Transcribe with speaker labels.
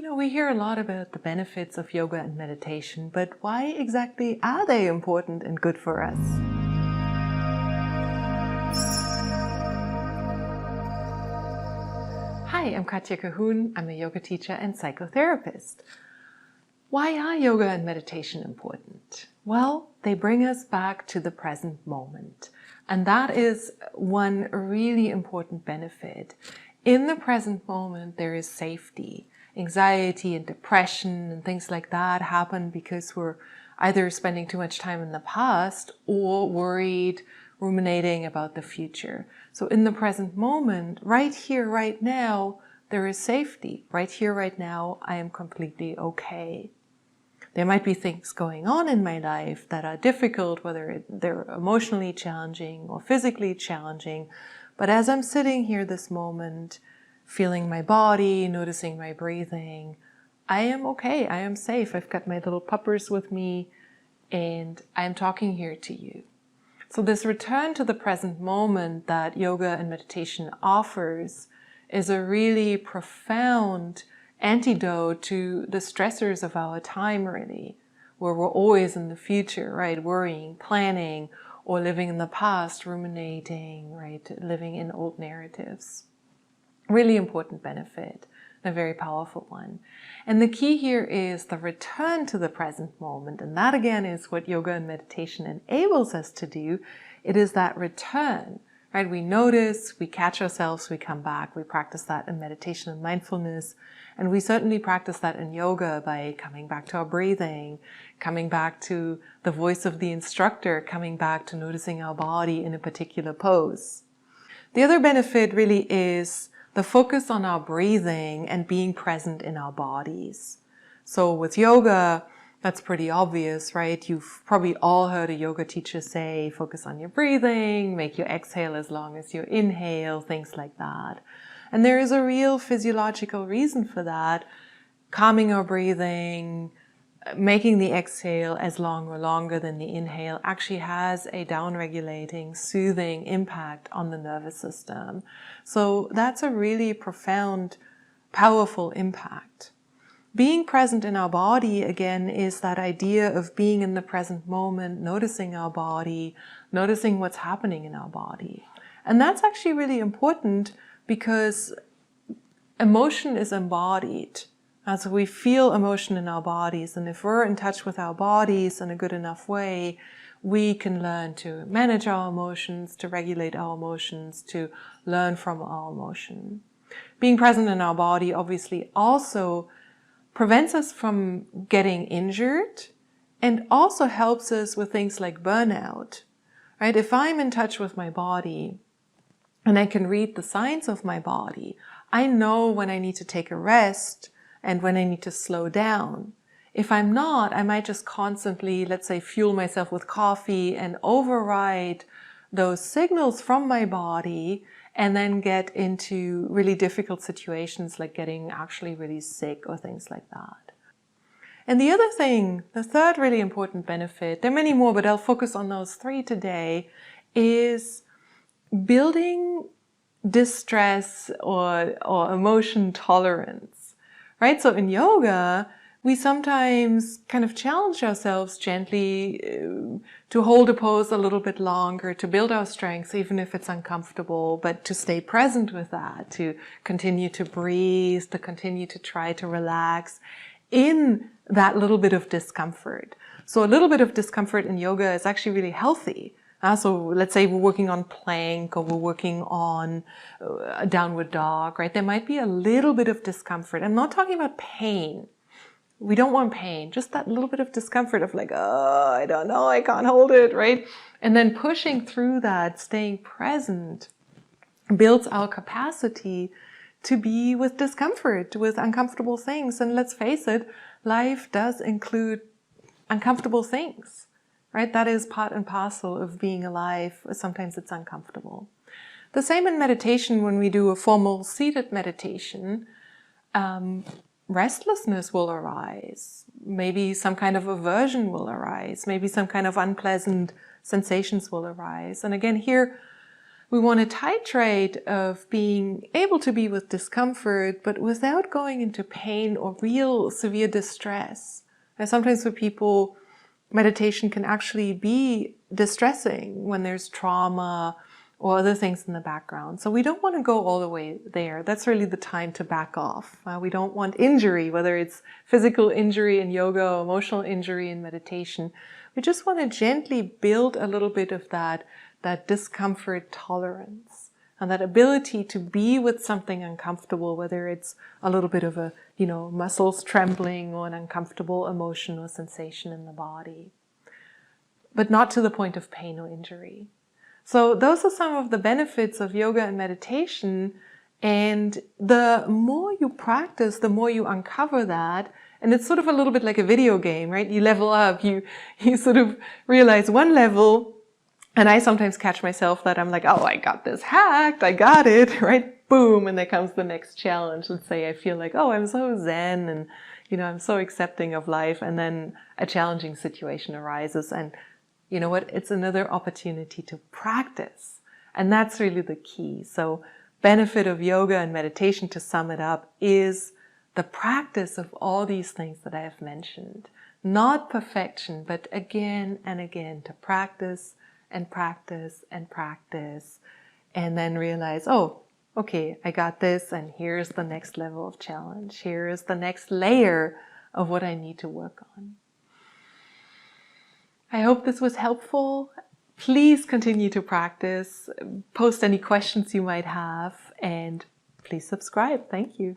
Speaker 1: We hear a lot about the benefits of yoga and meditation, but why exactly are they important and good for us? Hi, I'm Katja Cahoon. I'm a yoga teacher and psychotherapist. Why are yoga and meditation important? Well, they bring us back to the present moment. And that is one really important benefit. In the present moment, there is safety. Anxiety and depression and things like that happen because we're either spending too much time in the past or worried, ruminating about the future. So in the present moment, right here, right now, there is safety. Right here, right now, I am completely okay. There might be things going on in my life that are difficult, whether they're emotionally challenging or physically challenging. But as I'm sitting here this moment, feeling my body, noticing my breathing, I am okay, I am safe. I've got my little puppers with me and I'm talking here to you. So this return to the present moment that yoga and meditation offers is a really profound antidote to the stressors of our time, really, where we're always in the future, right? Worrying, planning, or living in the past, ruminating, right? Living in old narratives. Really important benefit, a very powerful one. And the key here is the return to the present moment. And that again is what yoga and meditation enables us to do. It is that return, right? We notice, we catch ourselves, we come back. We practice that in meditation and mindfulness. And we certainly practice that in yoga by coming back to our breathing, coming back to the voice of the instructor, coming back to noticing our body in a particular pose. The other benefit really is the focus on our breathing and being present in our bodies. So with yoga, that's pretty obvious, right? You've probably all heard a yoga teacher say, focus on your breathing, make your exhale as long as your inhale, things like that. And there is a real physiological reason for that. Calming our breathing, making the exhale as long or longer than the inhale actually has a down-regulating, soothing impact on the nervous system. So that's a really profound, powerful impact. Being present in our body, again, is that idea of being in the present moment, noticing our body, noticing what's happening in our body. And that's actually really important because emotion is embodied. So we feel emotion in our bodies, and if we're in touch with our bodies in a good enough way, we can learn to manage our emotions, to regulate our emotions, to learn from our emotion. Being present in our body obviously also prevents us from getting injured and also helps us with things like burnout, right? If I'm in touch with my body and I can read the signs of my body, I know when I need to take a rest and when I need to slow down. If I'm not, I might just constantly, let's say, fuel myself with coffee and override those signals from my body and then get into really difficult situations like getting actually really sick or things like that. And the other thing, the third really important benefit, there are many more, but I'll focus on those three today, is building distress or emotion tolerance. Right? So in yoga, we sometimes kind of challenge ourselves gently to hold a pose a little bit longer, to build our strength, even if it's uncomfortable, but to stay present with that, to continue to breathe, to continue to try to relax in that little bit of discomfort. So a little bit of discomfort in yoga is actually really healthy. So let's say we're working on plank or we're working on a downward dog, right? There might be a little bit of discomfort. I'm not talking about pain. We don't want pain, just that little bit of discomfort of like, oh, I don't know, I can't hold it, right? And then pushing through that, staying present, builds our capacity to be with discomfort, with uncomfortable things. And let's face it, life does include uncomfortable things. Right? That is part and parcel of being alive. Sometimes it's uncomfortable. The same in meditation. When we do a formal seated meditation, restlessness will arise. Maybe some kind of aversion will arise. Maybe some kind of unpleasant sensations will arise. And again, here, We want a titrate of being able to be with discomfort, but without going into pain or real severe distress. And sometimes for people, meditation can actually be distressing when there's trauma or other things in the background. So we don't want to go all the way there. That's really the time to back off. We don't want injury, whether it's physical injury in yoga or emotional injury in meditation. We just want to gently build a little bit of that discomfort tolerance and that ability to be with something uncomfortable, whether it's a little bit of a, muscles trembling or an uncomfortable emotion or sensation in the body, but not to the point of pain or injury. So those are some of the benefits of yoga and meditation. And the more you practice, the more you uncover that. And it's sort of a little bit like a video game, right? You level up, you sort of realize one level. And I sometimes catch myself that I'm like, oh, I got this hacked, I got it, right? Boom, and there comes the next challenge. Let's say I feel like, oh, I'm so zen and, I'm so accepting of life. And then a challenging situation arises. And you know what? It's another opportunity to practice. And that's really the key. So benefit of yoga and meditation, to sum it up, is the practice of all these things that I have mentioned. Not perfection, but again and again to practice and practice and practice, and then realize, oh, okay, I got this, and here's the next level of challenge. Here is the next layer of what I need to work on. I hope this was helpful. Please continue to practice. Post any questions you might have, and please subscribe. Thank you.